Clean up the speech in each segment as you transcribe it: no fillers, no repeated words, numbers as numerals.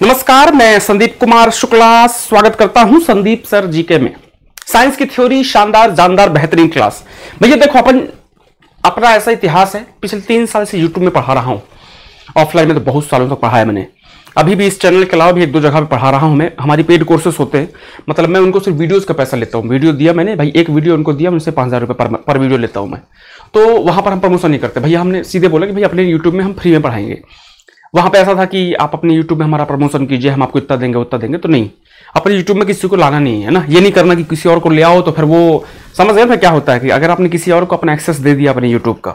नमस्कार, मैं संदीप कुमार शुक्ला स्वागत करता हूं संदीप सर जीके में। साइंस की थ्योरी शानदार जानदार बेहतरीन क्लास। भैया देखो, अपना ऐसा इतिहास है, पिछले 3 साल से यूट्यूब में पढ़ा रहा हूं। ऑफलाइन में तो बहुत सालों तक पढ़ा है मैंने। अभी भी इस चैनल के अलावा भी 1-2 जगह पे पढ़ा रहा हूं मैं। हमारी पेड कोर्सेस होते हैं, मतलब मैं उनको सिर्फ वीडियोस का पैसा लेता हूं। वीडियो दिया मैंने भाई, एक वीडियो उनको दिया, उनसे 5000 रुपये पर वीडियो लेता हूं मैं। तो वहां पर हम प्रमोशन नहीं करते भैया। हमने सीधे बोला कि भाई अपने यूट्यूब में हम फ्री में पढ़ाएंगे। वहां पे ऐसा था कि आप अपने YouTube में हमारा प्रमोशन कीजिए, हम आपको इतना देंगे उतना देंगे, तो नहीं। अपने YouTube में किसी को लाना नहीं है ना, ये नहीं करना कि किसी और को ले आओ तो फिर वो समझ गए ना क्या होता है कि अगर आपने किसी और को अपना एक्सेस दे दिया अपने YouTube का,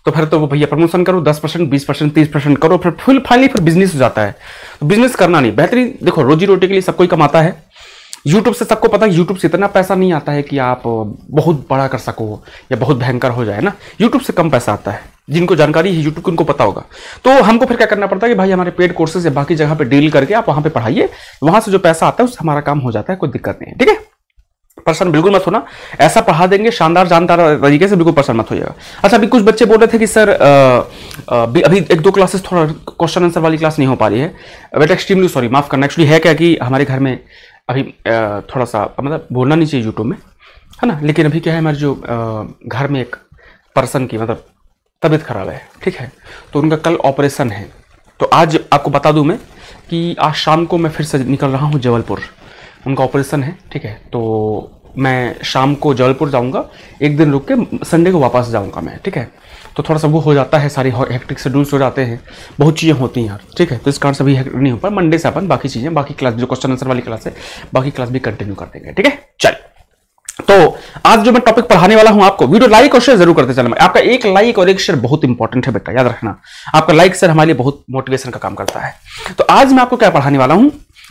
तो फिर तो वो भैया प्रमोशन करो 10%, 20%, 30% करो, फिर फुल फाइनली फिर बिजनेस हो जाता है। तो बिजनेस करना नहीं बेहतरीन। देखो, रोजी रोटी के लिए सब कोई कमाता है। यूट्यूब से सबको पता है, यूट्यूब से इतना पैसा नहीं आता है कि आप बहुत बड़ा कर सको या बहुत भयंकर हो जाए ना। यूट्यूब से कम पैसा आता है। जिनको जानकारी है यूट्यूब की उनको पता होगा। तो हमको फिर क्या करना पड़ता है कि भाई हमारे पेड कोर्सेज या बाकी जगह पे डील करके आप वहां पे पढ़ाइए, वहां से जो पैसा आता है उससे हमारा काम हो जाता है, कोई दिक्कत नहीं है। ठीक है, परेशान बिल्कुल मत होना, ऐसा पढ़ा देंगे शानदार जानदार तरीके से, बिल्कुल परेशान मत होइएगा। अच्छा, अभी कुछ बच्चे बोल रहे थे कि सर अभी 1-2 क्लासेस थोड़ा क्वेश्चन आंसर वाली क्लास नहीं हो पा रही है। बट एक्सट्रीमली सॉरी, माफ करना। एक्चुअली है क्या कि हमारे घर में अभी थोड़ा सा मतलब बोलना नहीं चाहिए यूट्यूब में, है ना, लेकिन अभी क्या है, हमारे जो घर में एक पर्सन की मतलब तबीयत खराब है, ठीक है, तो उनका कल ऑपरेशन है। तो आज आपको बता दूं मैं कि आज शाम को मैं फिर से निकल रहा हूं जबलपुर। उनका ऑपरेशन है, ठीक है, तो मैं शाम को जबलपुर जाऊंगा, एक दिन रुक के संडे को वापस जाऊंगा मैं, ठीक है। तो थोड़ा सा वो हो जाता है, सारी हेक्टिक शेड्यूल्स हो जाते हैं, बहुत चीज़ें होती हैं यार, ठीक है। तो इस कारण से भी नहीं हो पाए। मंडे से अपन बाकी चीज़ें, बाकी क्लास जो क्वेश्चन आंसर वाली क्लास है, बाकी क्लास भी कंटिन्यू कर देंगे, ठीक है। चल, तो आज जो मैं टॉपिक पढ़ाने वाला हूं आपको, वीडियो लाइक और शेयर जरूर करते चलना। आपका एक लाइक और एक शेयर बहुत इंपॉर्टेंट है बेटा, याद रखना। आपका लाइक शेयर हमारे लिए बहुत मोटिवेशन का काम करता है। तो आज मैं आपको क्या पढ़ाने वाला हूं,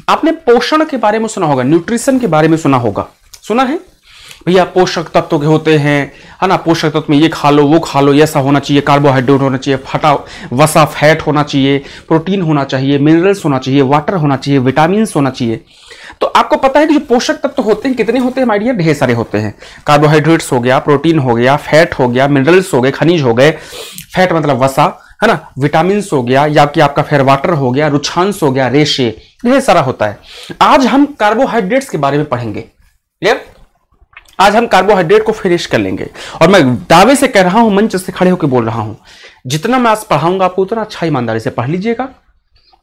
आपने पोषण के बारे में सुना होगा, न्यूट्रिशन के बारे में सुना होगा। सुना है भैया, पोषक तत्व के होते हैं, है ना। पोषक तत्व में ये खा लो वो खा लो, ऐसा होना चाहिए, कार्बोहाइड्रेट होना चाहिए, फटा वसा फैट होना चाहिए, प्रोटीन होना चाहिए, मिनरल्स होना चाहिए, वाटर होना चाहिए, विटामिन होना चाहिए। तो आपको पता है कि जो पोषक तत्व होते हैं कितने होते हैं माय डियर, ढेर सारे होते हैं। कार्बोहाइड्रेट्स हो गया, प्रोटीन हो गया, फैट हो गया, मिनरल्स हो गए, खनिज हो गए, फैट मतलब वसा, है ना, विटामिन हो गया, या कि आपका फिर वाटर हो गया, रुक्षांश हो गया, रेशे, ढेर सारा होता है। आज हम कार्बोहाइड्रेट्स के बारे में पढ़ेंगे। क्लियर? आज हम कार्बोहाइड्रेट को फिनिश कर लेंगे, और मैं दावे से कह रहा हूं, मंच से खड़े होकर बोल रहा हूं, जितना मैं आज पढ़ाऊंगा आपको उतना अच्छा ईमानदारी से पढ़ लीजिएगा।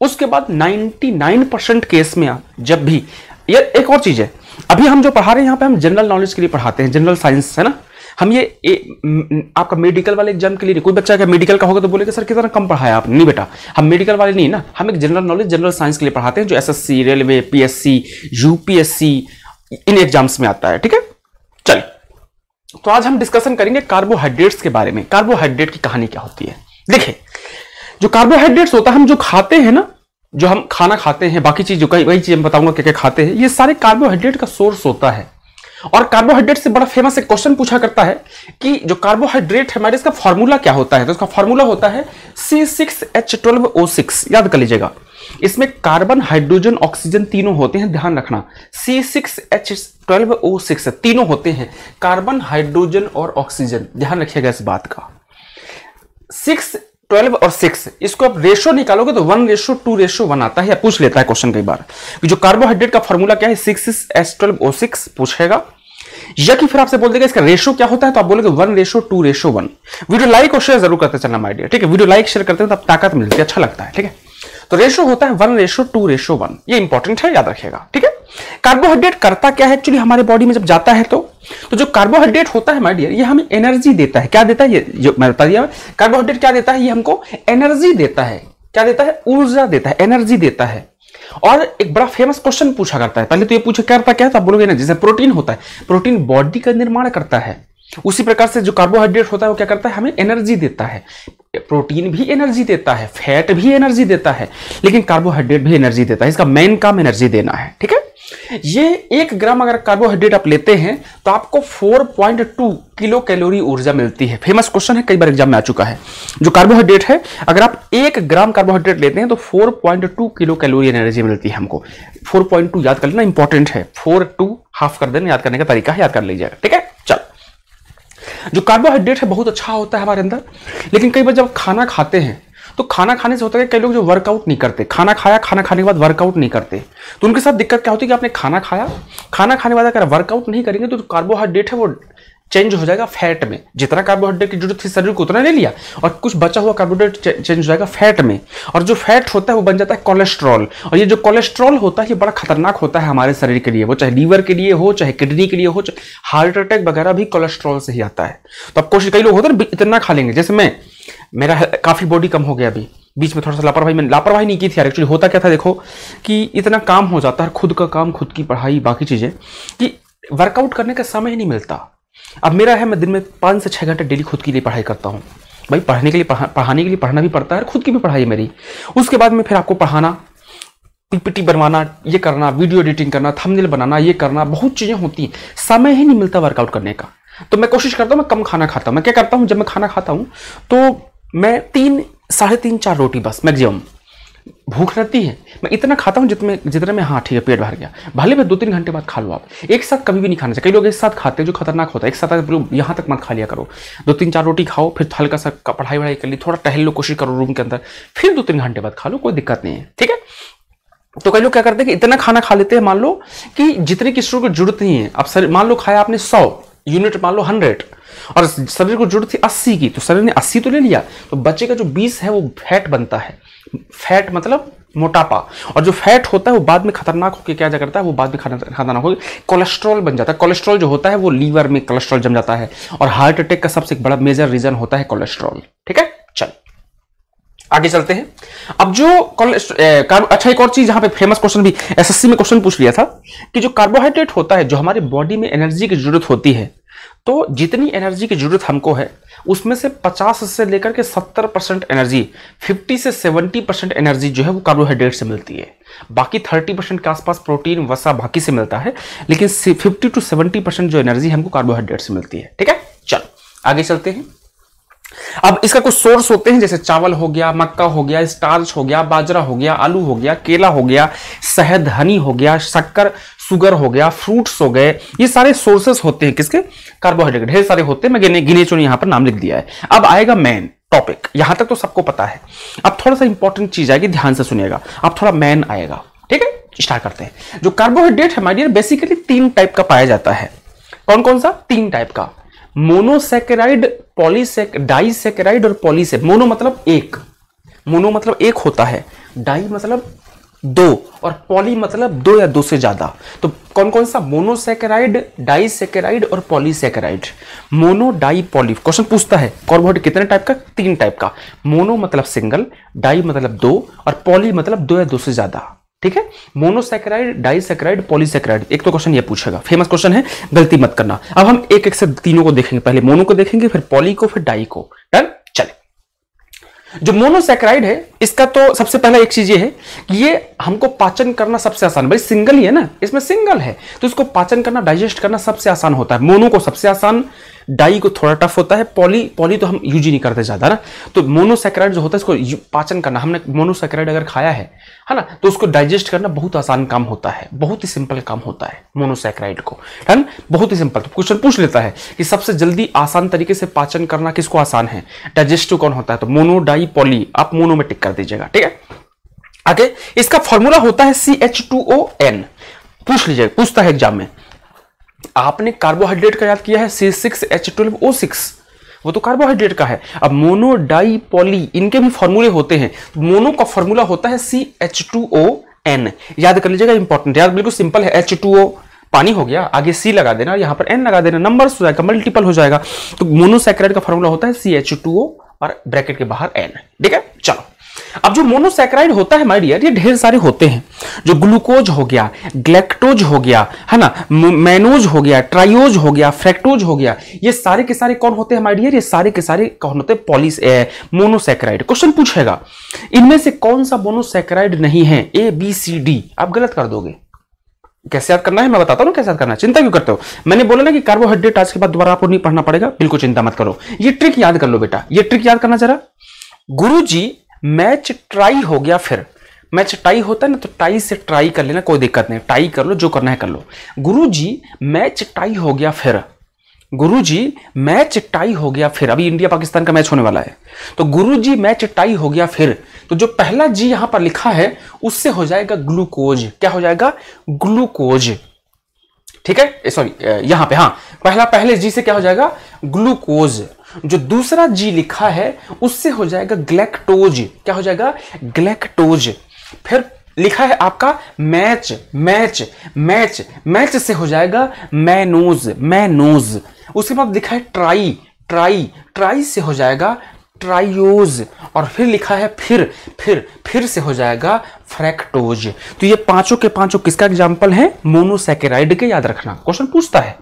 उसके बाद 99% केस में आप जब भी, ये एक और चीज है, अभी हम जो पढ़ा रहे हैं यहां पे हम जनरल नॉलेज के लिए पढ़ाते हैं, जनरल साइंस, है ना। हम ये आपका मेडिकल वाले एग्जाम के लिए नहीं। कोई बच्चा अगर मेडिकल का होगा तो बोलेगा सर कितना कम पढ़ाया आपने। नहीं बेटा, हम मेडिकल वाले नहीं ना, हम एक जनरल नॉलेज जनरल साइंस के लिए पढ़ाते हैं, जो एसएससी, रेलवे, पीएससी, यूपीएससी, इन एग्जाम्स में आता है, ठीक है। चलिए, तो आज हम डिस्कशन करेंगे कार्बोहाइड्रेट्स के बारे में। कार्बोहाइड्रेट की कहानी क्या होती है। देखिए, जो कार्बोहाइड्रेट्स होता है, हम जो खाते हैं ना, जो हम खाना खाते हैं, बाकी चीज जो वही चीज मैं बताऊंगा क्या क्या खाते हैं, ये सारे कार्बोहाइड्रेट का सोर्स होता है। और कार्बोहाइड्रेट से बड़ा फेमस एक क्वेश्चन पूछा करता है कि जो कार्बोहाइड्रेट है हमारे, इसका फॉर्मूला क्या होता है। तो इसका फॉर्मूला होता है C6H12O6। याद कर लीजिएगा, इसमें कार्बन, हाइड्रोजन, ऑक्सीजन तीनों होते हैं, ध्यान रखना। C6H12O6 तीनों होते हैं, कार्बन, हाइड्रोजन और ऑक्सीजन, ध्यान रखिएगा इस बात का। 6, 12 और 6, इसको आप रेशो निकालोगे तो 1:2:1 आता है, या पूछ लेता है क्वेश्चन कई बार कि जो कार्बोहाइड्रेट का फॉर्मूला क्या है, 6H12O6 पूछेगा, या कि फिर आपसे बोल देगा इसका रेशो क्या होता है, तो आप बोलोगे 1:2:1। वीडियो लाइक और शेयर जरूर करते चलना माय डियर, ठीक है। वीडियो लाइक शेयर करते हैं तो आप ताकत मिलती है, अच्छा लगता है, ठीक है। तो रेशो होता है 1:2:1, ये इंपॉर्टेंट है, याद रखिएगा, ठीक है। कार्बोहाइड्रेट करता क्या है एक्चुअली हमारे बॉडी में जब जाता है, तो जो कार्बोहाइड्रेट होता है माय डियर, ये हमें एनर्जी देता है। क्या देता है, ये जो मैं बता दिया, कार्बोहाइड्रेट क्या देता है, ये हमको एनर्जी देता है। क्या देता है, ऊर्जा देता है, एनर्जी देता है। और एक बड़ा फेमस क्वेश्चन पूछा करता है, पहले तो ये पूछे करता क्या है, तो आप बोलोगे ना, जैसे प्रोटीन होता है, प्रोटीन बॉडी का निर्माण करता है, उसी प्रकार से जो कार्बोहाइड्रेट होता है वो क्या करता है, हमें एनर्जी देता है। प्रोटीन भी एनर्जी देता है, फैट भी एनर्जी देता है, लेकिन कार्बोहाइड्रेट भी एनर्जी देता है। इसका मेन काम एनर्जी देना है, ठीक है। ये 1 ग्राम अगर कार्बोहाइड्रेट आप लेते हैं तो आपको 4.2 किलो कैलोरी ऊर्जा मिलती है। फेमस क्वेश्चन है, कई बार एग्जाम में आ चुका है। जो कार्बोहाइड्रेट है, अगर आप 1 ग्राम कार्बोहाइड्रेट लेते हैं तो 4.2 किलो कैलोरी एनर्जी मिलती है हमको। 4.2 याद कर लेना, इंपॉर्टेंट है। 4-2 हाफ कर देना, याद करने का तरीका है, याद कर लीजिएगा, ठीक है। चल, जो कार्बोहाइड्रेट है बहुत अच्छा होता है हमारे अंदर, लेकिन कई बार जब खाना खाते हैं तो खाना खाने से होता है, कई लोग जो वर्कआउट नहीं करते, खाना खाया, खाना खाने के बाद वर्कआउट नहीं करते, तो उनके साथ दिक्कत क्या होती है कि आपने खाना खाया, खाना खाने के बाद अगर वर्कआउट नहीं करेंगे तो कार्बोहाइड्रेट है वो चेंज हो जाएगा फैट में। जितना कार्बोहाइड्रेट की जरूरत थी शरीर को उतना ले लिया, और कुछ बचा हुआ कार्बोहाइड्रेट चेंज हो जाएगा फैट में, और जो फैट होता है वो बन जाता है कोलेस्ट्रॉल। और ये जो कोलेस्ट्रॉल होता है ये बड़ा खतरनाक होता है हमारे शरीर के लिए, वो चाहे लीवर के लिए हो, चाहे किडनी के लिए हो, चाहे हार्ट अटैक वगैरह भी कोलेस्ट्रॉल से ही आता है। तो अब कोशिश, कई लोग होते हैं इतना खा लेंगे, जैसे मेरा काफी बॉडी कम हो गया अभी, बीच में थोड़ा सा मैंने लापरवाही नहीं की थी यार। एक्चुअली होता क्या था, देखो कि इतना काम हो जाता है, खुद का काम, खुद की पढ़ाई, बाकी चीजें, कि वर्कआउट करने का समय ही नहीं मिलता। अब मेरा है, मैं दिन में 5 से 6 घंटे डेली खुद के लिए पढ़ाई करता हूँ भाई, पढ़ाने के लिए पढ़ना भी पड़ता है, खुद की भी पढ़ाई है मेरी। उसके बाद में फिर आपको पढ़ाना, पीपीटी बनवाना, ये करना, वीडियो एडिटिंग करना, थंबनेल बनाना, ये करना, बहुत चीजें होती हैं, समय ही नहीं मिलता वर्कआउट करने का। तो मैं कोशिश करता हूँ मैं कम खाना खाता हूँ। मैं क्या करता हूँ, जब मैं खाना खाता हूँ तो मैं 3, 3.5, 4 रोटी बस मैक्सिमम, भूख रहती है, मैं इतना खाता हूं जितने में, हाँ ठीक है पेट भर गया, भले मैं 2-3 घंटे बाद खा लो। आप एक साथ कभी भी नहीं खाना चाहिए, कई लोग एक साथ खाते हैं जो खतरनाक होता है। एक साथ यहां तक मत खा लिया करो, 2-3-4 रोटी खाओ, फिर हल्का सा पढ़ाई वढ़ाई कर ली, थोड़ा टहल लो, कोशिश करो रूम के अंदर, फिर 2-3 घंटे बाद खा लो, कोई दिक्कत नहीं है, ठीक है। तो कई लोग क्या करते हैं कि इतना खाना खा लेते हैं, मान लो कि जितने की शरीर को जरूरत नहीं है। अब शरीर मान लो खाया आपने 100 यूनिट, मान लो 100, और शरीर को जरूरत थी 80 की, तो शरीर ने 80 तो ले लिया, तो बच्चे का जो 20 है वो फैट बनता है। फैट मतलब मोटापा, और जो फैट होता है वो बाद में खतरनाक होकर क्या करता है, वो बाद में खतरनाक होकर कोलेस्ट्रॉल बन जाता है। कोलेस्ट्रॉल जो होता है वो लीवर में कोलेस्ट्रॉल जम जाता है, और हार्ट अटैक का सबसे बड़ा मेजर रीजन होता है कोलेस्ट्रॉल, ठीक है। चल आगे चलते हैं। अब जो अच्छा, एक और चीज यहाँ पे फेमस क्वेश्चन भी एसएससी में क्वेश्चन पूछ लिया था कि जो कार्बोहाइड्रेट होता है, जो हमारे बॉडी में एनर्जी की जरूरत होती है, तो जितनी एनर्जी की जरूरत हमको है उसमें से 50 से लेकर के 70% एनर्जी, 50 से 70% एनर्जी जो है वो कार्बोहाइड्रेट से मिलती है। बाकी 30% के आसपास प्रोटीन वसा बाकी से मिलता है, लेकिन 50 to 70% जो एनर्जी हमको कार्बोहाइड्रेट से मिलती है, ठीक है। चलो आगे चलते हैं। अब इसका कुछ सोर्स होते हैं, जैसे चावल हो गया, मक्का हो गया, स्टार्च हो गया, बाजरा हो गया, आलू हो गया, केला हो गया, शहद हनी हो गया, शक्कर शुगर हो गया, फ्रूट्स हो गए, ये सारे सोर्सेस होते हैं किसके, कार्बोहाइड्रेट, ढेर सारे होते हैं, मैं गिने चुने यहां पर नाम लिख दिया है। अब आएगा मेन टॉपिक, यहां तक तो सबको पता है, अब थोड़ा सा इंपॉर्टेंट चीज आएगी, ध्यान से सुनिएगा, अब थोड़ा मेन आएगा, ठीक है। स्टार्ट करते हैं। जो कार्बोहाइड्रेट है माय डियर, बेसिकली 3 टाइप का पाया जाता है। कौन कौन सा? 3 टाइप का, मोनोसैकेराइड, डाइसैकेराइड और पॉलीसैकेराइड। मोनो मतलब एक होता है, डाई मतलब 2, और पॉली मतलब 2 या 2 से ज्यादा। तो कौन कौन सा? मोनोसैकेराइड, डाइसैकेराइड और polysaccharide. Mono, di, poly. Question पूछता है कार्बोहाइड्रेट कितने टाइप का? 3 टाइप का। मोनो मतलब सिंगल, डाई मतलब 2, और पॉली मतलब 2 या 2 से ज्यादा, ठीक है। Monosaccharide, disaccharide, polysaccharide. एक तो क्वेश्चन ये पूछेगा, फेमस क्वेश्चन है, गलती मत करना। अब हम एक एक से तीनों को देखेंगे, पहले मोनो को देखेंगे, फिर पॉली को, फिर डाई को। डन, चले। जो मोनोसैकेराइड है, इसका तो सबसे पहला एक चीज ये है कि ये हमको पाचन करना सबसे आसान, भाई सिंगल ही है ना, इसमें सिंगल है तो इसको पाचन करना, डाइजेस्ट करना सबसे आसान होता है। मोनो को सबसे आसान, डाई को थोड़ा टफ होता है, पॉली तो हम यूज ही नहीं करते ज्यादा ना। तो मोनोसैकेराइड जो होता है इसको पाचन करना, हमने मोनोसैकेराइड अगर खाया है ना, तो उसको डाइजेस्ट करना बहुत आसान काम होता है, बहुत ही सिंपल काम होता है मोनोसैकेराइड को, है ना, बहुत ही सिंपल। तो क्वेश्चन पूछ लेता है कि सबसे जल्दी आसान तरीके से पाचन करना किसको आसान है, डाइजेस्टिव कौन होता है, तो मोनो, डाई, पॉली, आप मोनो में टिक कर दीजिएगा, ठीक है। आगे इसका फॉर्मूला होता है CH2ON। पूछ लीजिए, पूछता है एग्जाम में। आपने कार्बोहाइड्रेट का याद किया है C6H12O6, वो तो कार्बोहाइड्रेट का है। अब मोनो, डाई, पॉली, इनके भी फॉर्मूले होते हैं। मोनो का फॉर्मूला होता है CH2ON, याद कर लीजिएगा, इंपॉर्टेंट, याद बिल्कुल सिंपल है। H2O पानी हो गया, आगे C लगा देना, यहां पर N लगा देना, नंबर हो जाएगा, मल्टीपल हो जाएगा। तो मोनोसैकेराइड का फॉर्मूला होता है CH2O और ब्रैकेट के बाहर N, ठीक है। चलो, अब जो मोनोसैकेराइड होता है माय डियर, ये ढेर सारे होते हैं। जो ग्लूकोज हो गया, ग्लैक्टोज हो गया, है ना, मैनोज हो गया, ट्राइओज हो गया, फ्रैक्टोज हो गया, ये सारे के सारे कौन होते हैं माय डियर, ये सारे के सारे कौन होते हैं, मोनोसैकेराइड। क्वेश्चन पूछेगा इनमें से कौन सा मोनोसैकेराइड नहीं है, ABCD, आप गलत कर दोगे। कैसे याद करना है मैं बताता हूं, कैसे याद करना है, चिंता क्यों करते हो। मैंने बोला ना कि कार्बोहाइड्रेट आज के बाद दोबारा आपको नहीं पढ़ना पड़ेगा, बिल्कुल चिंता मत करो। ये ट्रिक याद कर लो बेटा, ये ट्रिक याद करना जरा। गुरुजी मैच ट्राई हो गया, फिर मैच टाई होता है ना, तो टाई से ट्राई कर लेना, कोई दिक्कत नहीं, टाई कर लो, जो करना है कर लो। गुरुजी मैच टाई हो गया, फिर गुरुजी मैच टाई हो गया फिर, अभी इंडिया पाकिस्तान का मैच होने वाला है, तो गुरुजी मैच टाई हो गया फिर, तो जो पहला जी यहां पर लिखा है उससे हो जाएगा ग्लूकोज। क्या हो जाएगा? ग्लूकोज। ठीक है, सॉरी यहां पे, हाँ पहले जी से क्या हो जाएगा? ग्लूकोज। जो दूसरा जी लिखा है उससे हो जाएगा ग्लैक्टोज। क्या हो जाएगा? ग्लैक्टोज। फिर लिखा है आपका मैच, मैच मैच मैच से हो जाएगा मैनोज, मैनोज। उसके बाद लिखा है ट्राई, ट्राई ट्राई से हो जाएगा ट्राइयोज। और फिर लिखा है फिर से हो जाएगा फ्रैक्टोज। तो ये पांचों के पांचों किसका एग्जाम्पल है? मोनोसैकेराइड के। याद रखना, क्वेश्चन पूछता है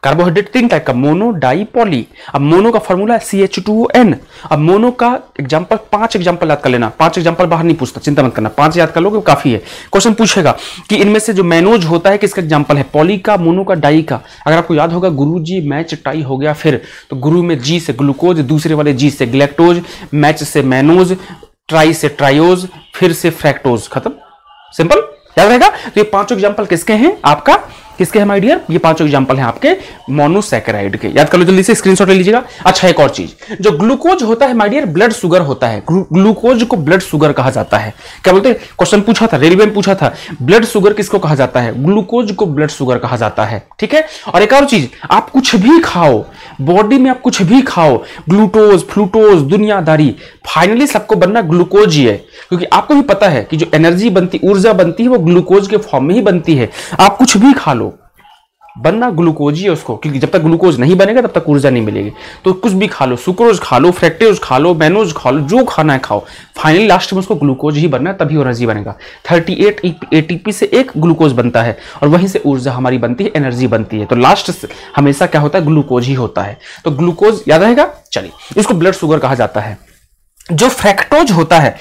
कार्बोहाइड्रेट तीन टाइप का, मोनो, डाई, पॉली। अब मोनो का फॉर्मूला है CH2ON। अब मोनो का एग्जांपल, 5 एग्जांपल याद कर लेना, 5 एग्जांपल बाहर नहीं पूछता, चिंता मत करना, 5 याद कर लोगे काफी है। क्वेश्चन पूछेगा कि इनमें से जो मैनोज होता है किसका एग्जांपल है? पॉली का, मोनो का, डाई का। अगर आपको याद होगा गुरुजी मैच टाई हो गया फिर, तो गुरु में जी से ग्लूकोज, दूसरे वाले जी से ग्लैक्टोज, मैच से मैनोज, ट्राई से ट्राइयोज, फिर से फ्रैक्टोज। खत्म, सिंपल, याद रहेगा। तो ये पांचों एग्जांपल किसके हैं? आपका किसके हैं माय डियर? ये पांचों एग्जांपल हैं आपके मोनोसैकेराइड के। याद कर लो जल्दी से, स्क्रीनशॉट ले लीजिएगा। अच्छा, एक और चीज, जो ग्लूकोज होता है माय डियर ब्लड शुगर होता है। ग्लूकोज को ब्लड शुगर कहा जाता है। क्या बोलते हैं? क्वेश्चन पूछा था, रेलवे में पूछा था, ब्लड शुगर किसको कहा जाता है? ग्लूकोज को ब्लड शुगर कहा जाता है। ठीक है। और एक और चीज, आप कुछ भी खाओ, बॉडी में आप कुछ भी खाओ, ग्लूकोज, फ्लूटोज, दुनियादारी, फाइनली सबको बनना ग्लूकोज ही है। क्योंकि आपको भी पता है कि जो एनर्जी बनती, ऊर्जा बनती है, वो ग्लूकोज के फॉर्म में ही बनती है। आप कुछ भी खा लो, बनना ग्लूकोज ही है उसको, क्योंकि जब तक ग्लूकोज नहीं बनेगा तब तक ऊर्जा नहीं मिलेगी। तो कुछ भी खा लो, सुक्रोज खा लो, फ्रैक्टोज खा लो, मैनोज खा लो, जो खाना है खाओ, फाइनली लास्ट में उसको ग्लूकोज ही बनना है, तभी एनर्जी बनेगा। 38 ATP से एक ग्लूकोज बनता है और वहीं से ऊर्जा हमारी बनती है, एनर्जी बनती है। तो लास्ट हमेशा क्या होता है? ग्लूकोज ही होता है। तो ग्लूकोज याद रहेगा। चलिए, इसको ब्लड शुगर कहा जाता है। जो फ्रैक्टोज होता है,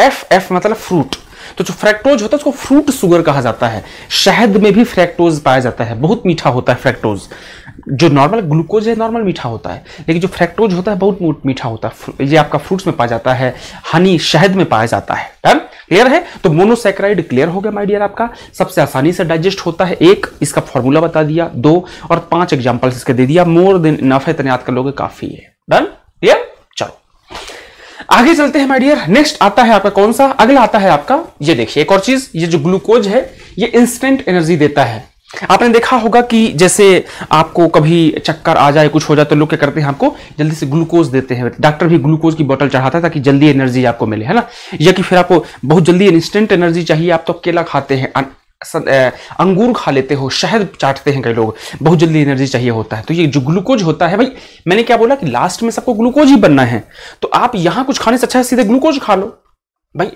FF मतलब फ्रूट, तो जो फ्रैक्टोज होता है उसको फ्रूट शुगर कहा जाता है। शहद में भी फ्रैक्टोज पाया जाता है, बहुत मीठा होता है फ्रैक्टोज। जो नॉर्मल ग्लूकोज है नॉर्मल मीठा होता है, लेकिन जो फ्रैक्टोज होता है बहुत मीठा होता है। ये आपका फ्रूट्स में पाया जाता है, हनी, शहद में पाया जाता है। डन, क्लियर है। तो मोनोसैकेराइड क्लियर हो गया माय डियर। आपका सबसे आसानी से डाइजेस्ट होता है, एक इसका फॉर्मूला बता दिया, 2 और 5 एग्जाम्पल्स इसके दे दिया, मोर देन इनफ है, इतने याद कर लोगे काफी है। Done, clear. चलो आगे चलते हैं माय डियर। नेक्स्ट आता है आपका कौन सा? अगला आता है आपका, ये देखिए एक और चीज, ये जो ग्लूकोज है ये इंस्टेंट एनर्जी देता है। आपने देखा होगा कि जैसे आपको कभी चक्कर आ जाए, कुछ हो जाए, तो लोग क्या करते हैं? आपको जल्दी से ग्लूकोज देते हैं। डॉक्टर भी ग्लूकोज की बोतल चढ़ाता है ताकि जल्दी एनर्जी आपको मिले, है ना। या कि फिर आपको बहुत जल्दी इंस्टेंट एनर्जी चाहिए, आप तो केला खाते हैं, अंगूर खा लेते हो, शहद चाटते हैं कई लोग, बहुत जल्दी एनर्जी चाहिए होता है। तो ये जो ग्लूकोज होता है भाई, मैंने क्या बोला कि लास्ट में सबको ग्लूकोज ही बनना है, तो आप यहां कुछ खाने से अच्छा है सीधे ग्लूकोज खा लो भाई।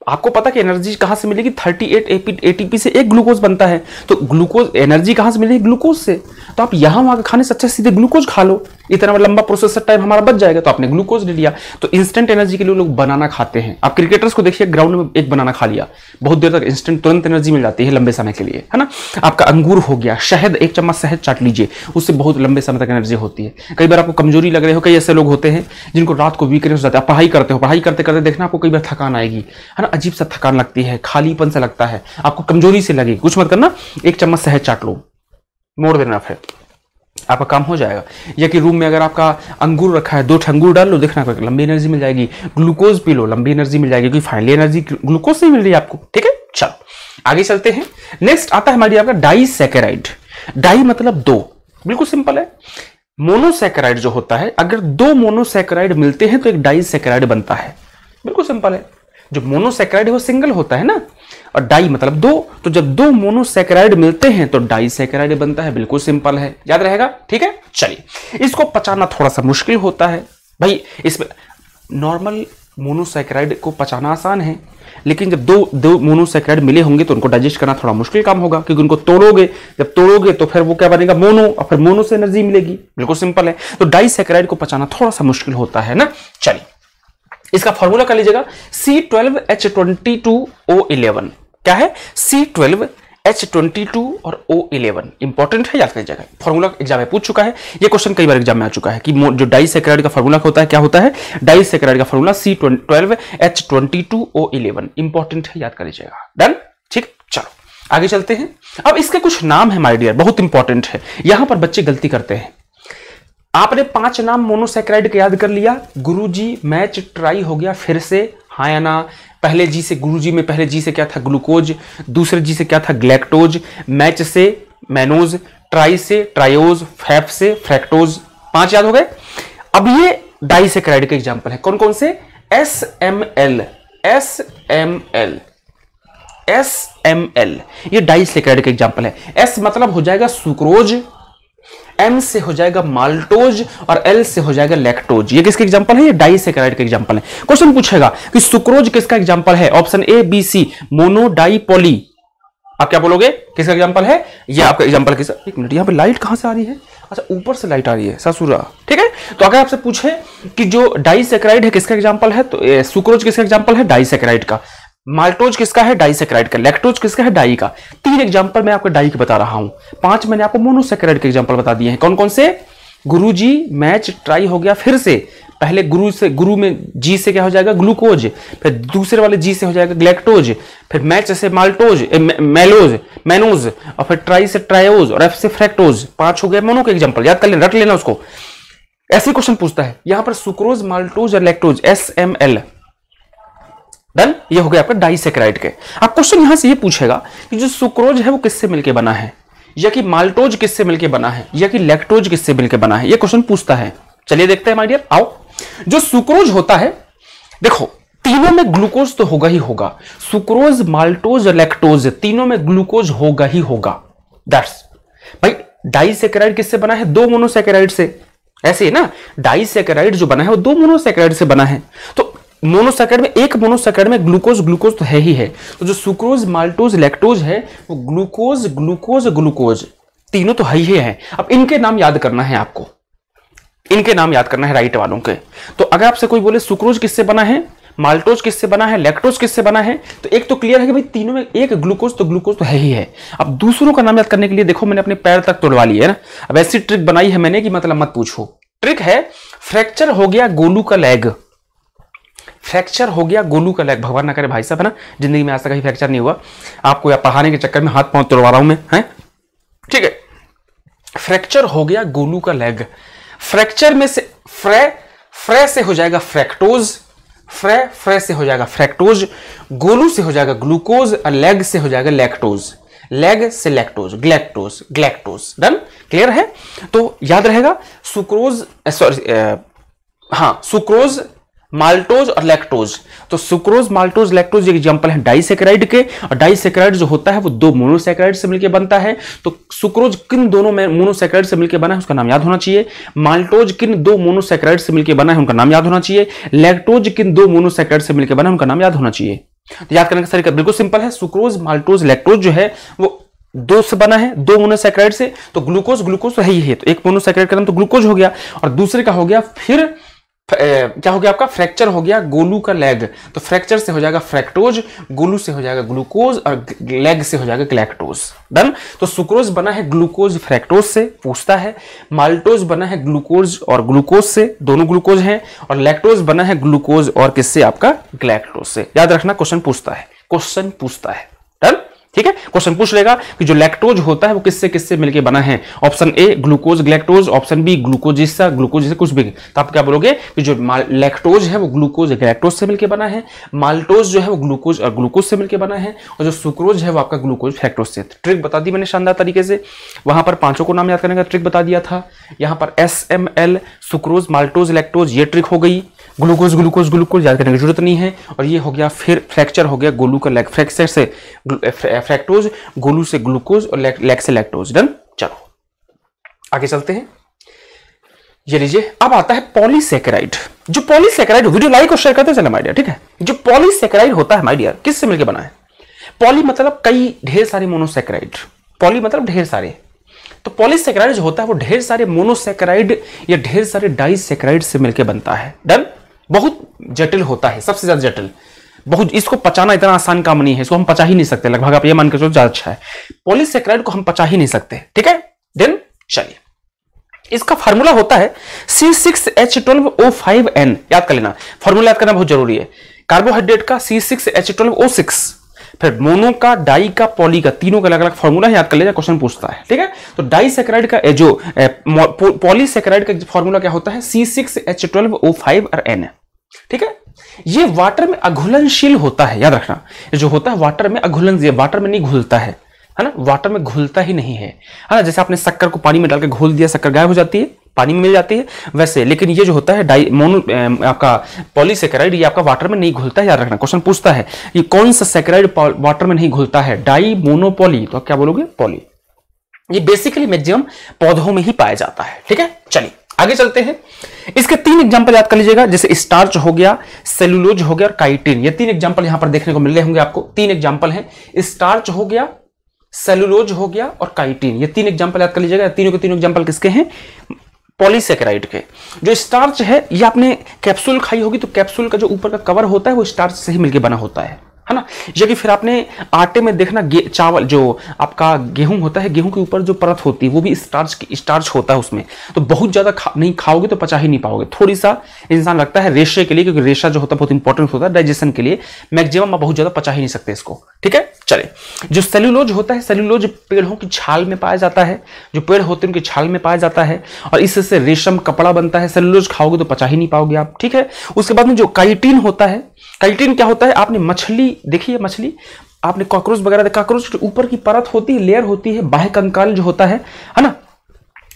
आपको पता कि एनर्जी कहां से मिलेगी? 38 ATP से एक ग्लूकोज बनता है, तो ग्लूकोज एनर्जी कहां से मिलेगी? ग्लूकोज से। तो आप यहां वहां खाने से अच्छा सीधे ग्लूकोज खा लो, इतना लंबा प्रोसेसर टाइम हमारा बच जाएगा। तो आपने ग्लूकोज ले लिया। तो इंस्टेंट एनर्जी के लिए लोग बनाना खाते हैं। आप क्रिकेटर्स को देखिए, ग्राउंड में एक बनाना खा लिया, बहुत देर तक इंस्टेंट तुरंत एनर्जी मिल जाती है लंबे समय के लिए, है ना। आपका अंगूर हो गया, शहद, एक चम्मच शहद चाट लीजिए, उससे बहुत लंबे समय तक एनर्जी होती है। कई बार आपको कमजोरी लग रही हो, कई ऐसे लोग होते हैं जिनको रात को वीकनेस हो जाता है। पढ़ाई करते हो, पढ़ाई करते करते देखना आपको कई बार थकान आएगी, है ना, अजीब सा थकान लगती है, खालीपन से लगता है, आपको कमजोरी से लगेगी, कुछ मत करना, एक चम्मच शहद चाट लो, मोड़ देना, फिर आपका काम हो जाएगा। या कि रूम में अगर आपका अंगूर रखा है, 2 अंगूर डाल लो, देखना लंबी एनर्जी मिल जाएगी। ग्लूकोज पी लो, लंबी एनर्जी मिल जाएगी, क्योंकि फाइनली एनर्जी ग्लूकोज से मिल रही है आपको। ठीक है, चलो आगे चलते हैं। नेक्स्ट आता है हमारी आपका डाइसैकेराइड। डाई मतलब 2, बिल्कुल सिंपल है। मोनोसैकेराइड जो होता है, अगर 2 मोनोसैकेराइड मिलते हैं तो एक डाइसैकेराइड बनता है, बिल्कुल सिंपल है। जो मोनोसैकेराइड है वो सिंगल होता है ना, और डाई मतलब 2, तो जब 2 मोनोसैकेराइड मिलते हैं तो डाइसैकेराइड बनता है, बिल्कुल सिंपल है, याद रहेगा। ठीक है, चलिए इसको पचाना थोड़ा सा मुश्किल होता है भाई। इसमें नॉर्मल मोनोसैकेराइड को पचाना आसान है, लेकिन जब दो मोनोसैकेराइड मिले होंगे तो उनको डाइजेस्ट करना थोड़ा मुश्किल काम होगा, क्योंकि उनको तोड़ोगे, जब तोड़ोगे तो फिर वो क्या बनेगा? मोनो, और फिर मोनो से एनर्जी मिलेगी, बिल्कुल सिंपल है। तो डाइसैकेराइड को पचाना थोड़ा सा मुश्किल होता है ना। चलिए इसका फॉर्मूला कर लीजिएगा, C12H22O11। क्या है? C12H22 और O11, इंपॉर्टेंट है, याद कीजिएगा। फॉर्मूला एग्जाम में पूछ चुका है, ये क्वेश्चन कई बार एग्जाम में आ चुका है कि जो डाइसैकेराइड का फॉर्मूला होता है, क्या होता है? डाइसैकेराइड का फॉर्मूला C12H22O11, इंपॉर्टेंट है, याद कर लीजिएगा। डन, ठीक, चलो आगे चलते हैं। अब इसके कुछ नाम है माय डियर, बहुत इंपॉर्टेंट है, यहां पर बच्चे गलती करते हैं। आपने 5 नाम मोनोसैकेराइड के याद कर लिया, गुरुजी, मैच, ट्राई हो गया फिर से, हाँ या ना। पहले जी से, गुरुजी में पहले जी से क्या था, ग्लूकोज, दूसरे जी से क्या था, ग्लैक्टोज, मैच से मैनोज, ट्राई से ट्रायोज, फैप से फ्रैक्टोज। 5 याद हो गए। अब ये डाइसैकेराइड के एग्जांपल है, कौन कौन से, SML, SML, SML, ये डाइसैकेराइड के एग्जांपल है। S मतलब हो जाएगा सुक्रोज, M से हो जाएगा माल्टोज और L से हो जाएगा लैक्टोज। ये किसके एग्जांपल है, ये डाइसैकेराइड के एग्जांपल है। क्वेश्चन पूछेगा कि सुक्रोज किसका एग्जांपल है, ऑप्शन A, B, C, मोनोडाइपॉली। आप क्या बोलोगे, किसका एग्जांपल है, ये आपका एग्जांपल किसका। एक मिनट, यहां पे लाइट कहां से आ रही है, अच्छा ऊपर से लाइट आ रही है, ससुरा, ठीक है। तो अगर आपसे पूछे कि जो डाइसैकेराइड है किसका एग्जांपल है, तो सुक्रोज किसका एग्जांपल है, डाइसैकेराइड का। माल्टोज किसका है, डाइसैकेराइड का। लैक्टोज किसका है, डाई का। 3 एग्जांपल मैं आपको डाई के बता रहा हूं, 5 मैंने आपको मोनोसैकेराइड के एग्जांपल बता दिए हैं। कौन कौन से, गुरुजी, मैच, ट्राई हो गया फिर से, पहले गुरु से, गुरु में जी से क्या हो जाएगा, ग्लूकोज, फिर दूसरे वाले जी से हो जाएगा ग्लैक्टोज, फिर मैच से माल्टोज, मेलोज, मैनोज, और फिर ट्राई से ट्रायोज और एफ से फ्रैक्टोज। 5 हो गए मोनो के एग्जांपल, याद कर लेना, रट लेना उसको। ऐसे क्वेश्चन पूछता है यहां पर सुक्रोज, माल्टोज और लैक्टोज, SML, डन। ये हो गया आपका डाइसैकेराइड के। अब क्वेश्चन यहां से ये पूछेगा कि जो सुक्रोज है वो किससे मिलके बना है, या कि माल्टोज किससे मिलके बना है, या कि लैक्टोज किससे मिलके बना है, ये क्वेश्चन पूछता है। चलिए देखते हैं माय डियर, आओ। जो सुक्रोज होता है, देखो तीनों में ग्लूकोज तो होगा ही होगा, सुक्रोज, माल्टोज और लैक्टोज तीनों में ग्लूकोज होगा ही होगा। दैट्स भाई, डाइसैकेराइड किससे बना है, 2 मोनोसैकेराइड से। ऐसे ही ना, डाइसैकेराइड जो बना है वो 2 मोनोसैकेराइड से बना है। तो मोनोसैकेराइड में, एक मोनोसैकेराइड में ग्लूकोज ग्लूकोज तो है ही है। तो जो सुक्रोज, माल्टोज, लैक्टोज है वो ग्लूकोज ग्लूकोज ग्लूकोज तीनों तो है ही है। अब इनके नाम याद करना है आपको, इनके नाम याद करना है राइट वालों के। तो अगर आपसे कोई बोले सुक्रोज किससे बना है, माल्टोज किससे बना है, लैक्टोज किससे बना है, तो एक तो क्लियर है कि भाई तीनों में एक ग्लूकोज तो है ही है। अब दूसरों का नाम याद करने के लिए देखो मैंने अपने पैर तक तोड़वा लिया है ना। अब ऐसी ट्रिक बनाई है मैंने कि मतलब मत पूछो। ट्रिक है, फ्रैक्चर हो गया गोलू का लेग, फ्रैक्चर हो गया गोलू का लेग, भगवान ना करे भाई साहब, है ना, जिंदगी में आज तक कहीं फ्रैक्चर नहीं हुआ, आपको या पढ़ाने के चक्कर में हाथ पांव तोड़वा रहा हूं मैं, है ठीक है। फ्रैक्चर हो गया गोलू का लेग, फ्रैक्चर में से फ्रे से हो जाएगा फ्रैक्टोज, फ्रे से हो जाएगा फ्रैक्टोज, गोलू से हो जाएगा ग्लूकोज और लेग से हो जाएगा लैक्टोज, लेग से lactose, galactose, galactose. Done, clear है। तो याद रहेगा सुक्रोज, सुक्रोज, माल्टोज और लैक्टोज। तो सुक्रोज, माल्टोज, लैक्टोज एग्जांपल है डाइसैकेराइड के, और डाइसैकेराइड जो होता है वो 2 मोनोसैकेराइड से मिलकर बनता है। तो सुक्रोज किन दोनों में मोनोसैकेराइड से मिलकर बना है उसका नाम याद होना चाहिए, माल्टोज किन 2 मोनोसैकेराइड से मिलकर बना है उनका नाम याद होना चाहिए, लैक्टोज किन 2 मोनोसैकेराइड से मिलकर बना है उनका नाम याद होना चाहिए। तो याद करने का तरीका बिल्कुल सिंपल है, सुक्रोज, माल्टोज, लैक्टोज जो है वो 2 से बना है, 2 मोनोसैकेराइड से। तो ग्लूकोज ग्लूकोज तो है ही है, तो एक मोनोसैकेराइड का नाम तो ग्लूकोज हो गया, और दूसरे का हो गया फिर क्या हो गया आपका, फ्रैक्चर हो गया गोलू का लेग। तो फ्रैक्चर से हो जाएगा फ्रैक्टोज, गोलू से हो जाएगा ग्लूकोज और लेग से हो जाएगा ग्लैक्टोज। डन। तो सुक्रोज बना है ग्लूकोज फ्रैक्टोज से, पूछता है। माल्टोज बना है ग्लूकोज और ग्लूकोज से, दोनों ग्लूकोज हैं, और लैक्टोज बना है ग्लूकोज और किससे, आपका ग्लैक्टोज से। याद रखना, क्वेश्चन पूछता है, क्वेश्चन पूछता है। डन, ठीक है। क्वेश्चन पूछ लेगा कि जो लैक्टोज होता है वो किससे किससे मिलके बना है, option a glucose galactose, option b glucose जैसा कुछ भी। तो आप क्या बोलोगे कि जो लैक्टोज है वो ग्लूकोज ग्लैक्टोज से मिलके बना है, माल्टोज जो है वो ग्लूकोज और ग्लूकोज से मिलके बना है, और जो सुक्रोज है वो आपका ग्लूकोज फ्रैक्टोज से। ट्रिक बता दी मैंने शानदार तरीके से, वहां पर 5 को नाम याद करने का ट्रिक बता दिया था। यहां पर SML, सुक्रोज, माल्टोज, लैक्टोज, ये ट्रिक हो गई। ग्लूकोज ग्लूकोज ग्लूकोज याद करने की जरूरत नहीं है। और ये हो गया फिर फ्रैक्चर हो गया गोलू का लेग, फ्रैक्चर से फ्रैक्टोज, गोलू से ग्लूकोज और लेग से लैक्टोज। डन, चलो आगे चलते हैं। ये लीजिए, अब आता है पॉलीसैकेराइड। जो पॉलीसैकेराइड, वीडियो लाइक और शेयर करते चले माय डियर, ठीक है। जो पॉलीसैकेराइड होता है माय डियर, किससे मिलकर बना है, पॉली मतलब कई, ढेर सारे मोनोसैकेराइड, पॉली मतलब ढेर सारे। तो पॉलीसैकेराइड जो होता है वो ढेर सारे मोनोसैकेराइड या ढेर सारे डाइसैकेराइड से मिलकर बनता है। डन। बहुत जटिल होता है, सबसे ज्यादा जटिल, बहुत, इसको पचाना इतना आसान काम नहीं है, इसको हम पचा ही नहीं सकते, लगभग आप ये मान के चलो ज्यादा अच्छा है। पॉलीसैकेराइड को हम पचा ही नहीं सकते, ठीक है। देन चलिए, इसका फार्मूला होता है C6H12O5N। याद कर लेना, फार्मूला याद करना बहुत जरूरी है। कार्बोहाइड्रेट का C6H12O6, फिर मोनो का, डाई का, पॉली का, तीनों का अलग अलग फॉर्मूला है, याद कर लीजिए, क्वेश्चन पूछता है। ठीक है, तो डाइसैकेराइड का जो पॉलीसैकेराइड का फॉर्मूला क्या होता है, C6H12O5 और N। ठीक है, ये वाटर में अघुलनशील होता है, याद रखना, ये जो होता है वाटर में अघुलन, वाटर में नहीं घुलता है ना, वाटर में घुलता ही नहीं है ना। जैसे आपने शक्कर को पानी में डाल के घोल दिया, शक्कर गायब हो जाती है, पानी में मिल जाती है, वैसे। लेकिन ये जो होता है आपका पॉलीसैकेराइड, ये आपका वाटर में नहीं घुलता है, याद रखना। क्वेश्चन पूछता है ये कौन सा सैकेराइड वाटर में नहीं घुलता है, डाई मोनोपॉली, तो आप क्या बोलोगे, पॉली। ये बेसिकली मैक्सिमम पौधों में ही पाया जाता है। ठीक है, चलिए आगे चलते हैं। इसके 3 एग्जांपल याद कर लीजिएगा, जैसे स्टार्च हो गया, सेलुलोज हो गया और काइटिन। ये 3 एग्जांपल यहां पर देखने को मिल रहे होंगे आपको। 3 एग्जांपल हैं, स्टार्च हो गया, सेलुलोज हो गया और काइटिन। ये 3 एग्जांपल याद कर लीजिएगा। तीनों के तीनों एग्जांपल किसके हैं, पॉलीसैकेराइड के। जो स्टार्च है, ये आपने कैप्सूल खाई होगी, तो कैप्सूल का जो ऊपर का कवर होता है वो स्टार्च से ही मिलकर बना होता है ना। ये कि फिर आपने आटे में देखना, चावल जो आपका गेहूं होता है, गेहूं के ऊपर जो परत होती है वो भी स्टार्च होता है उसमें। तो बहुत ज्यादा नहीं खाओगे तो पचा ही नहीं पाओगे। थोड़ी सा इंसान लगता है रेशे के लिए, क्योंकि रेशा जो होता है बहुत इंपॉर्टेंट होता है डाइजेशन के लिए। मैक्सिमम आप बहुत ज्यादा पचा ही नहीं सकते इसको। ठीक है, चले। जो सेलुलोज होता है, सेलुलोज पेड़ों की छाल में पाया जाता है, जो पेड़ होते हैं उनकी छाल में पाया जाता है, और इससे रेशम कपड़ा बनता है। सेलुलोज खाओगे तो पचा ही नहीं पाओगे आप। ठीक है, उसके बाद में जो काइटिन होता है, काइटिन क्या होता है, आपने मछली देखी है, मछली आपने कॉकरोच वगैरह, कॉकरोच के ऊपर की परत होती है, लेयर होती है, बाह्य कंकाल जो होता है ना।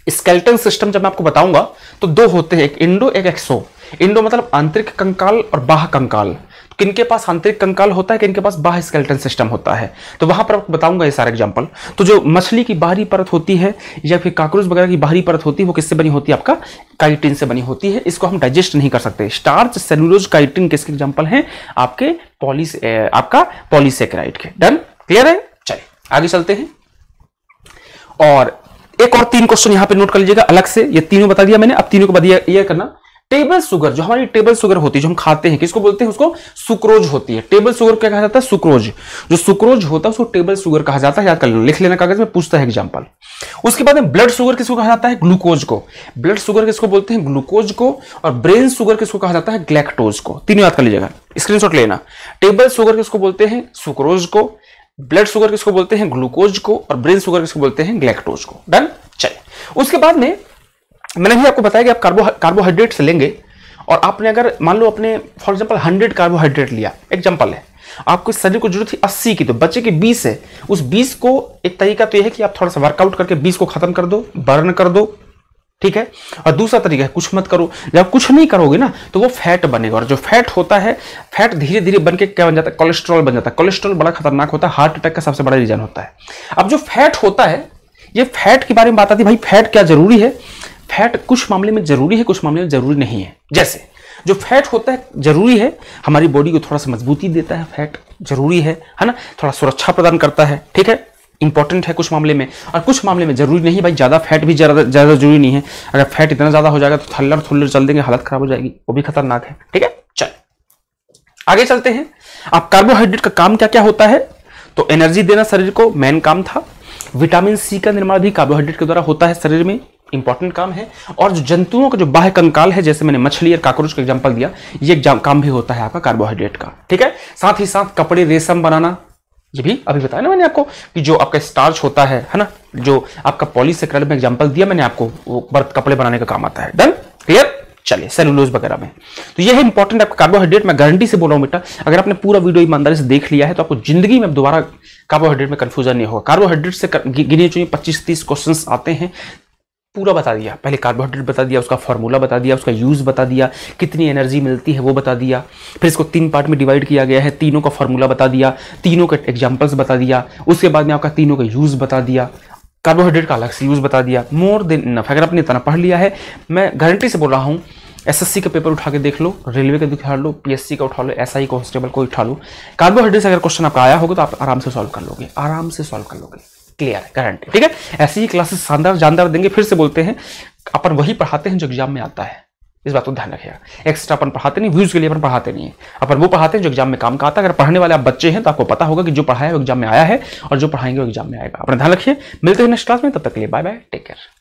स्केलेटन सिस्टम जब मैं आपको बताऊंगा तो 2 होते हैं, एक इंडो एक एक्सो। इंडो मतलब आंतरिक कंकाल और बाह्य कंकाल। किनके पास आंतरिक कंकाल होता है, किनके पास बाह्य स्केलेटन सिस्टम होता है, तो वहां पर आपको बताऊंगा ये सारे एग्जांपल। तो जो मछली की बाहरी परत होती है या फिर कॉकरोच वगैरह की बाहरी परत होती है, वो किससे बनी होती है, आपका काइटिन से बनी होती है। इसको हम डाइजेस्ट नहीं कर सकते। स्टार्च, सेलुलोज, काइटिन किसके एग्जांपल हैं, आपके आपका पॉलीसैकेराइड के। डन, क्लियर है। चलिए आगे चलते हैं, और एक और 3 क्वेश्चन यहां पे नोट कर लीजिएगा अलग से। ये तीनों बता दिया मैंने, अब तीनों को बता ये करना। टेबल शुगर, जो हमारी टेबल शुगर होती है, जो हम खाते हैं, किसको बोलते हैं, उसको सुक्रोज होती है। टेबल शुगर क्या कहा जाता है, सुक्रोज। जो सुक्रोज होता है उसको टेबल शुगर कहा जाता है, याद कर लेना, लिख लेना कागज में, पूछता है एग्जांपल। उसके बाद में ब्लड शुगर किसको कहा जाता है, ग्लूकोज को। ब्लड शुगर किसको बोलते हैं, ग्लूकोज को। और ब्रेन शुगर किसको कहा जाता है, ग्लैक्टोज को। तीनों याद कर लीजिएगा, स्क्रीनशॉट लेना। टेबल शुगर किसको बोलते हैं, सुक्रोज को। ब्लड शुगर किसको बोलते हैं, ग्लूकोज को। और ब्रेन शुगर किसको बोलते हैं, ग्लैक्टोज को। डन, चलिए। उसके बाद में मैंने भी आपको बताया कि आप कार्बोहाइड्रेट से लेंगे, और आपने अगर मान लो अपने फॉर एग्जांपल 100 कार्बोहाइड्रेट लिया, एग्जांपल है, आपको शरीर को जरूरत थी 80 की, तो बचे के 20 है। उस 20 को, एक तरीका तो यह है कि आप थोड़ा सा वर्कआउट करके 20 को खत्म कर दो, बर्न कर दो। ठीक है, और दूसरा तरीका है कुछ मत करो। जब कुछ नहीं करोगे ना तो वो फैट बनेगा, और जो फैट होता है, फैट धीरे धीरे बन के क्या बन जाता है, कोलेस्ट्रॉल बन जाता है। कोलेस्ट्रॉल बड़ा खतरनाक होता है, हार्ट अटैक का सबसे बड़ा रीजन होता है। अब जो फैट होता है, ये फैट के बारे में बात आती है, भाई फैट क्या जरूरी है। फैट कुछ मामले में जरूरी है, कुछ मामले में जरूरी नहीं है। जैसे जो फैट होता है जरूरी है, हमारी बॉडी को थोड़ा सा मजबूती देता है, फैट जरूरी है ना, थोड़ा सुरक्षा प्रदान करता है। ठीक है, इंपॉर्टेंट है कुछ मामले में, और कुछ मामले में जरूरी नहीं। भाई ज्यादा फैट भी ज्यादा जरूरी नहीं है। अगर फैट इतना ज्यादा हो जाएगा तो थल्लर थुल्लर चल देंगे, हालत खराब हो जाएगी, वो भी खतरनाक है। ठीक है, चल आगे चलते हैं। अब कार्बोहाइड्रेट का काम क्या क्या होता है, तो एनर्जी देना शरीर को मेन काम था। विटामिन सी का निर्माण भी कार्बोहाइड्रेट के द्वारा होता है शरीर में, इंपॉर्टेंट काम है। और जो जंतुओं का जो बाह्य कंकाल है, जैसे मैंने मछली और कॉकरोच का एग्जांपल दिया, ये काम भी होता है आपका कार्बोहाइड्रेट का। ठीक है, साथ ही साथ कपड़े, रेशम बनाना, ये भी अभी बताया ना मैंने आपको, कि जो आपका स्टार्च होता है ना, जो आपका पॉलीसैकेराइड में एग्जांपल दिया मैंने आपको, वो बर्थ कपड़े बनाने का काम आता है। Done, clear. चलिए, सेलुलोज वगैरह में तो ये है इंपॉर्टेंट आपका कार्बोहाइड्रेट। मैं गारंटी से बोल रहा हूं बेटा, अगर आपने पूरा वीडियो ईमानदारी से देख लिया है तो आपको जिंदगी में दोबारा कार्बोहाइड्रेट में कंफ्यूजन नहीं होगा। कार्बोहाइड्रेट से गिने चुने 25-30 क्वेश्चंस आते हैं, पूरा बता दिया। पहले कार्बोहाइड्रेट बता दिया, उसका फॉर्मूला बता दिया, उसका यूज बता दिया, कितनी एनर्जी मिलती है वो बता दिया। फिर इसको 3 पार्ट में डिवाइड किया गया है, तीनों का फॉर्मूला बता दिया, तीनों के एग्जांपल्स बता दिया। उसके बाद में आपका तीनों का यूज बता दिया, कार्बोहाइड्रेट का अलग से यूज बता दिया। More than enough. अगर आपने इतना पढ़ लिया है, मैं गारंटी से बोल रहा हूँ, एसएससी का पेपर उठा के देख लो, रेलवे का उठा लो, पीएससी का उठा लो, एसआई कांस्टेबल को उठा लो, कार्बोहाइड्रेट से अगर क्वेश्चन आपका आया होगा तो आप आराम से सॉल्व कर लोगे, आराम से सॉल्व कर लोगे। Clear, guarantee. ठीक है, ऐसी ही क्लासेस शानदार जानदार देंगे। फिर से बोलते हैं, अपन वही पढ़ाते हैं जो एग्जाम में आता है, इस बात को ध्यान रखिएगा। एक्स्ट्रा अपन पढ़ाते नहीं, व्यूज के लिए अपन पढ़ाते नहीं है, अपन वो पढ़ाते हैं जो एग्जाम में काम का आता है। अगर पढ़ने वाले आप बच्चे हैं तो आपको पता होगा कि जो पढ़ाया है वो एग्जाम में आया है, और जो पढ़ाएंगे वो एग्जाम में आएगा। अपना ध्यान रखिए, मिलते हैं नेक्स्ट क्लास में, तब तक के लिए बाय बाय, टेक केयर।